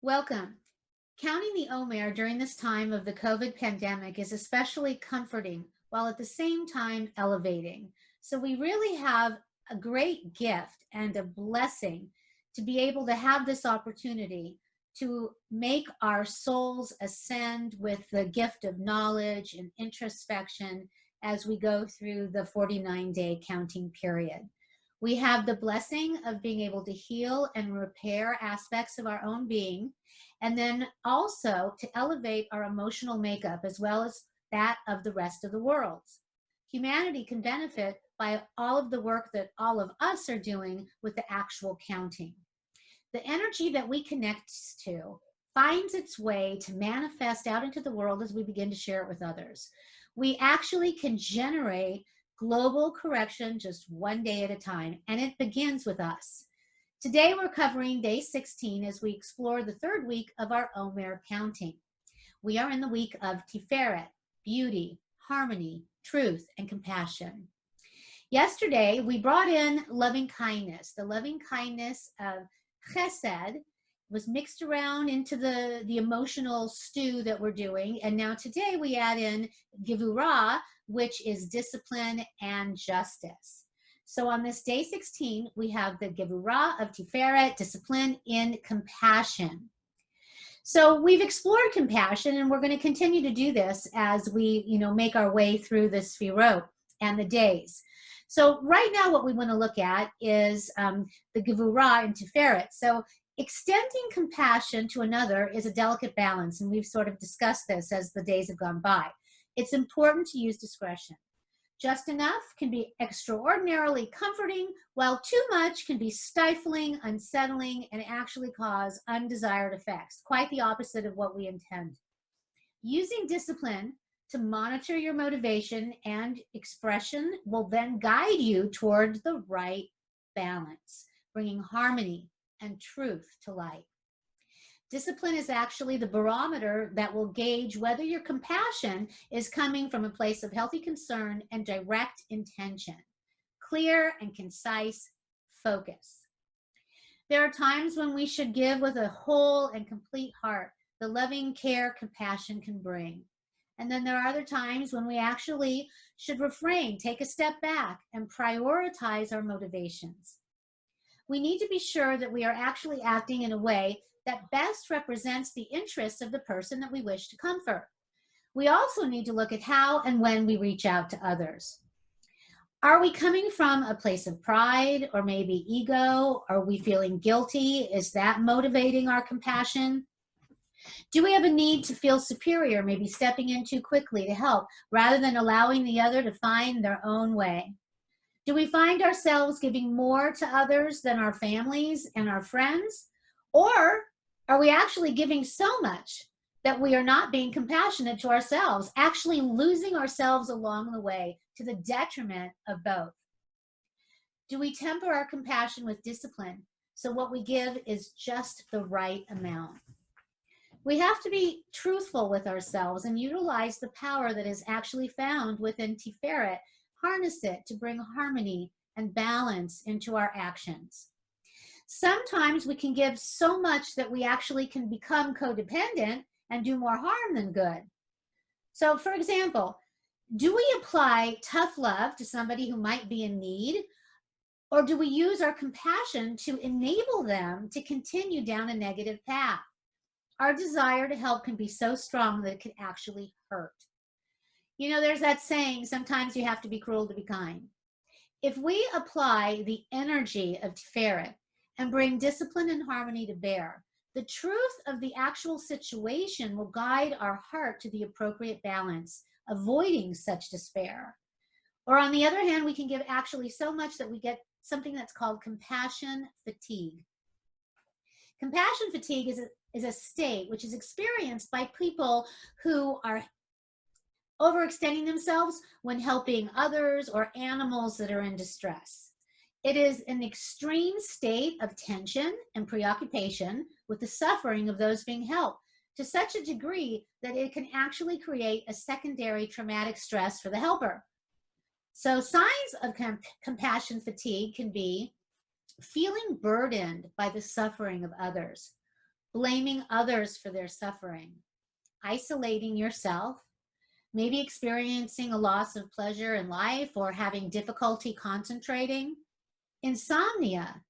Welcome. Counting the Omer during this time of the COVID pandemic is especially comforting while at the same time elevating. So we really have a great gift and a blessing to be able to have this opportunity to make our souls ascend with the gift of knowledge and introspection as we go through the 49-day counting period. We have the blessing of being able to heal and repair aspects of our own being, and then also to elevate our emotional makeup as well as that of the rest of the world. Humanity can benefit by all of the work that all of us are doing with the actual counting. The energy that we connect to finds its way to manifest out into the world as we begin to share it with others. We actually can generate global correction just one day at a time, and it begins with us. Today we're covering day 16 as we explore the third week of our Omer counting. We are in the week of Tiferet, beauty, harmony, truth, and compassion. Yesterday we brought in loving kindness. The loving kindness of Chesed was mixed around into the emotional stew that we're doing, and now today we add in Gevurah, which is discipline and justice. So on this day 16, we have the Gevurah of Tiferet, discipline in compassion. So we've explored compassion, and we're going to continue to do this as we, make our way through the Sfirot and the days. So right now what we want to look at is the Gevurah in Tiferet. So extending compassion to another is a delicate balance, and we've sort of discussed this as the days have gone by. It's important to use discretion. Just enough can be extraordinarily comforting, while too much can be stifling, unsettling, and actually cause undesired effects, quite the opposite of what we intend. Using discipline to monitor your motivation and expression will then guide you toward the right balance, bringing harmony and truth to light. Discipline is actually the barometer that will gauge whether your compassion is coming from a place of healthy concern and direct intention, clear and concise focus. There are times when we should give with a whole and complete heart the loving care compassion can bring. And then there are other times when we actually should refrain, take a step back, and prioritize our motivations. We need to be sure that we are actually acting in a way that best represents the interests of the person that we wish to comfort. We also need to look at how and when we reach out to others. Are we coming from a place of pride or maybe ego? Are we feeling guilty? Is that motivating our compassion? Do we have a need to feel superior, maybe stepping in too quickly to help rather than allowing the other to find their own way? Do we find ourselves giving more to others than our families and our friends? Or are we actually giving so much that we are not being compassionate to ourselves, actually losing ourselves along the way to the detriment of both? Do we temper our compassion with discipline so what we give is just the right amount? We have to be truthful with ourselves and utilize the power that is actually found within Tiferet, harness it to bring harmony and balance into our actions. Sometimes we can give so much that we actually can become codependent and do more harm than good. So, for example, do we apply tough love to somebody who might be in need, or do we use our compassion to enable them to continue down a negative path? Our desire to help can be so strong that it can actually hurt. There's that saying, sometimes you have to be cruel to be kind. If we apply the energy of Tiferet and bring discipline and harmony to bear, the truth of the actual situation will guide our heart to the appropriate balance, avoiding such despair. Or on the other hand, we can give actually so much that we get something that's called compassion fatigue. Compassion fatigue is a state which is experienced by people who are overextending themselves when helping others or animals that are in distress. It is an extreme state of tension and preoccupation with the suffering of those being helped to such a degree that it can actually create a secondary traumatic stress for the helper. So signs of compassion fatigue can be feeling burdened by the suffering of others, blaming others for their suffering, isolating yourself, maybe experiencing a loss of pleasure in life or having difficulty concentrating, insomnia,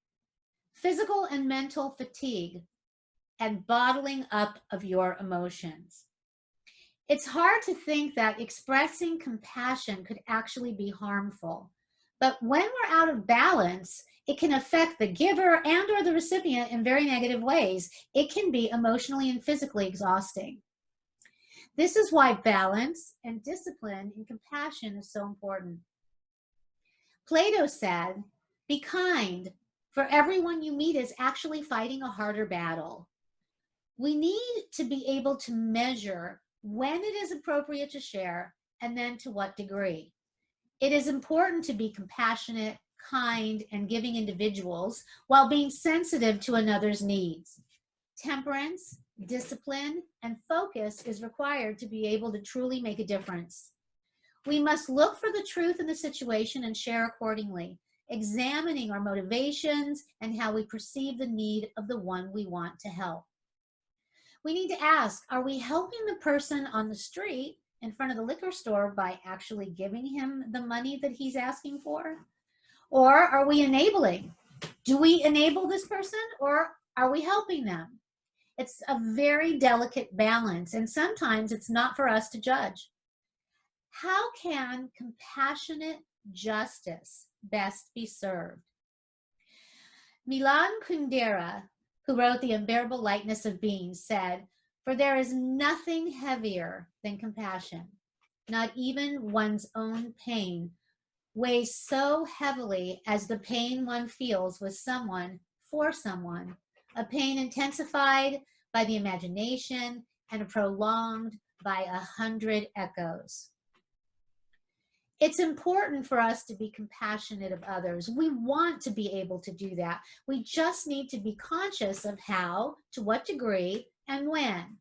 physical and mental fatigue, and bottling up of your emotions. It's hard to think that expressing compassion could actually be harmful. But when we're out of balance, it can affect the giver and or the recipient in very negative ways. It can be emotionally and physically exhausting. This is why balance and discipline in compassion is so important. Plato said, "Be kind, for everyone you meet is actually fighting a harder battle." We need to be able to measure when it is appropriate to share and then to what degree. It is important to be compassionate, kind, and giving individuals while being sensitive to another's needs. Temperance, discipline, and focus is required to be able to truly make a difference. We must look for the truth in the situation and share accordingly, examining our motivations and how we perceive the need of the one we want to help. We need to ask, are we helping the person on the street in front of the liquor store by actually giving him the money that he's asking for? Or are we enabling? Do we enable this person or are we helping them? It's a very delicate balance, and sometimes it's not for us to judge. How can compassionate justice best be served? Milan Kundera, who wrote The Unbearable Lightness of Being, said, "For there is nothing heavier than compassion. Not even one's own pain weighs so heavily as the pain one feels with someone for someone, a pain intensified by the imagination and prolonged by 100 echoes." It's important for us to be compassionate of others. We want to be able to do that. We just need to be conscious of how, to what degree, and when.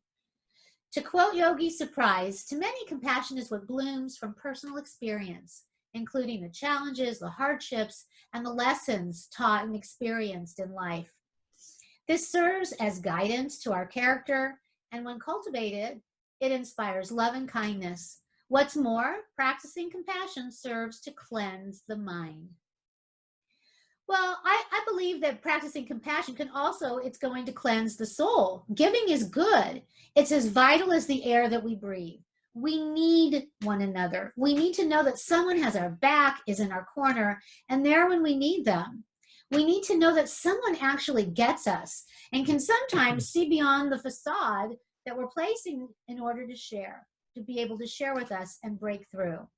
To quote Yogi Surprise, "To many, compassion is what blooms from personal experience, including the challenges, the hardships, and the lessons taught and experienced in life. This serves as guidance to our character, and when cultivated, it inspires love and kindness. What's more, practicing compassion serves to cleanse the mind." Well, I believe that practicing compassion can also, it's going to cleanse the soul. Giving is good. It's as vital as the air that we breathe. We need one another. We need to know that someone has our back, is in our corner, and there when we need them. We need to know that someone actually gets us and can sometimes see beyond the facade that we're placing in order to share, to be able to share with us and break through.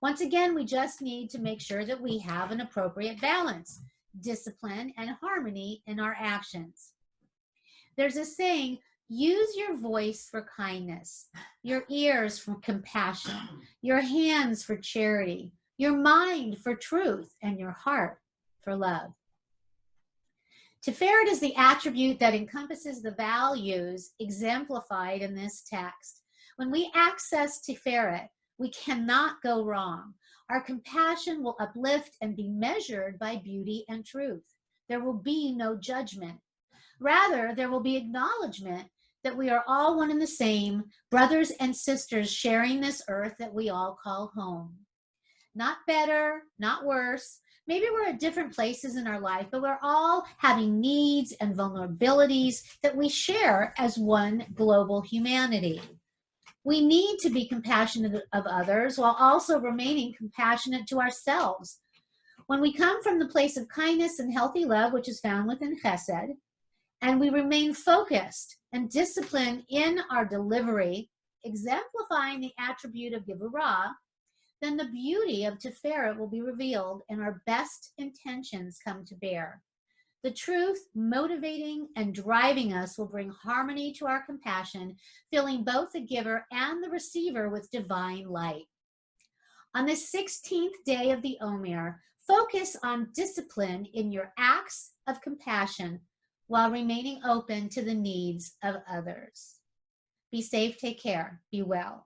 Once again, we just need to make sure that we have an appropriate balance, discipline, and harmony in our actions. There's a saying, use your voice for kindness, your ears for compassion, your hands for charity, your mind for truth, and your heart for love. Tiferet is the attribute that encompasses the values exemplified in this text. When we access Tiferet, we cannot go wrong. Our compassion will uplift and be measured by beauty and truth. There will be no judgment. Rather, there will be acknowledgement that we are all one and the same, brothers and sisters sharing this earth that we all call home. Not better, not worse. Maybe we're at different places in our life, but we're all having needs and vulnerabilities that we share as one global humanity. We need to be compassionate of others while also remaining compassionate to ourselves. When we come from the place of kindness and healthy love, which is found within Chesed, and we remain focused and disciplined in our delivery, exemplifying the attribute of Gevurah, then the beauty of Tiferet will be revealed and our best intentions come to bear. The truth motivating and driving us will bring harmony to our compassion, filling both the giver and the receiver with divine light. On the 16th day of the Omer, focus on discipline in your acts of compassion while remaining open to the needs of others. Be safe, take care, be well.